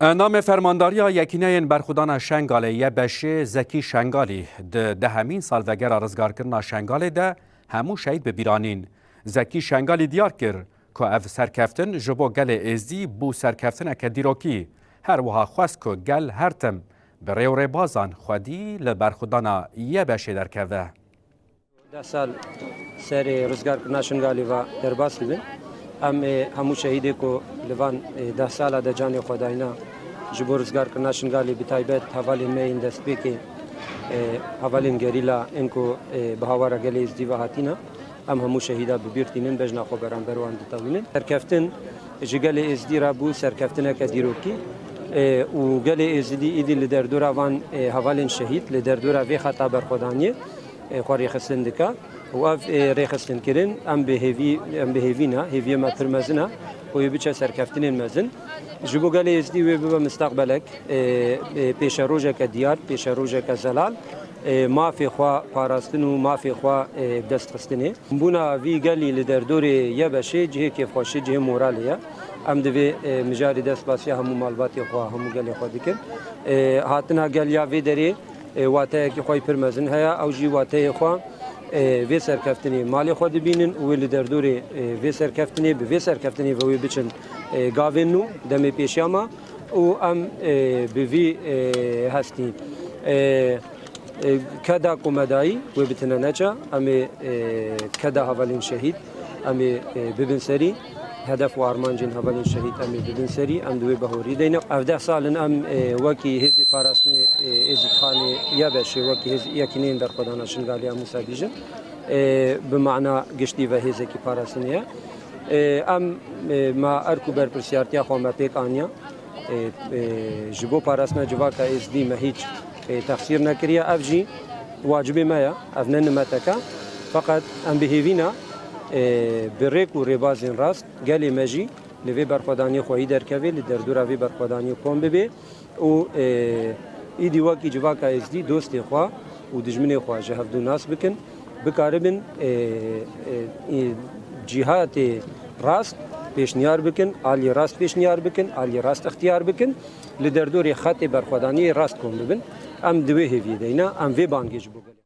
نام فرمانداریا یکینین برخودان شنگالی یه بشه زکی شنگالی ده همین سال وگر رزگار کرنا شنگالی ده همو شهید به بیرانین. زکی شنگالی دیار کر که اف سرکفتن جبو گل ازدی بو سرکفتن اکا دیروکی هر وها خواست که گل هر تم به ریو ری بازان خودی لبرخودان یه بشه درکوه. 10 سال سر رزگار کرنا شنگالی و درباس ببین همو شهیدی که لوان 10 سال ده جان خداینا جبو رزگار کرنا شنگالی بتایبت حوالی این دست بی که حوالین گریلا انکو بهاوارا گلی ازدی و هاتینا همو شهیدا ببیرتینن بجنا خو بران بروان دتاوینن سرکفتن جگل ازدی را بو سرکفتن که دیروکی و گل ازدی ایدی لدردورا وان حوالین شهید لدردورا وی خطا برخودانیه خواری خستن دکا و اف ریخستن کرن ام به هیوینا هیوی ما پرمزنا و یبچه سرکفتن مزن جبو گل ازدی و به مستقبلک پیش روزه که دیار پیش روزه که زلال ما في خوا پاراستن و ما في خوا دست خستنه بونا وی گلی لدردور یه بشه جه که خوشی جه مورالیا ام دوی مجاری دست باسی همو مالباتی خوا همو گلی خوا دیکن هاتنا گلیا وی داری واته که خوای پرمزن هیا او جی واته خوا وی سرکفتنی مالی خود بینن و لدردور وی سرکفتنی به وی سرکفتنی و وی بچن گاوینو دم پیشاما و ام به وی هستی كدا قمداي وبتنا نجا أمي كدا هفالين شهيد أمي ببن سري هدف وارمان جن هفالين شهيد أمي ببن سري أم دوي بهوري دينا أفده سالن أم وكي هزي باراسني هزي خاني يابش وكي هزي يكينين در خدانا شنغاليا موسى بيجن بمعنى قشتي وهزي كي باراسنيا أم ما أركو بر برسيارتيا خوما بيك آنيا جبو باراسنا جواكا إزدي مهيج تقصير نكريا أفجي واجبي مايا أفنن ماتكا فقط أم بهيفينا بريك وريبازين راست قالي ماجي لفي برخداني خوي دركبي لدردورا في برخداني قوم ببي و إيدي واكي جواكا إزدي دوستي خوا ودجمني خوا جهفدو ناس بكن بكاربن جهات راست پیشنیار بکن، عالی راست پیشنیار بکن، عالی راست اختیار بکن، لدردوری خط برخوادانی راست کن ببین، ام دوی هیوی دینا، ام وی بانگیج بگن.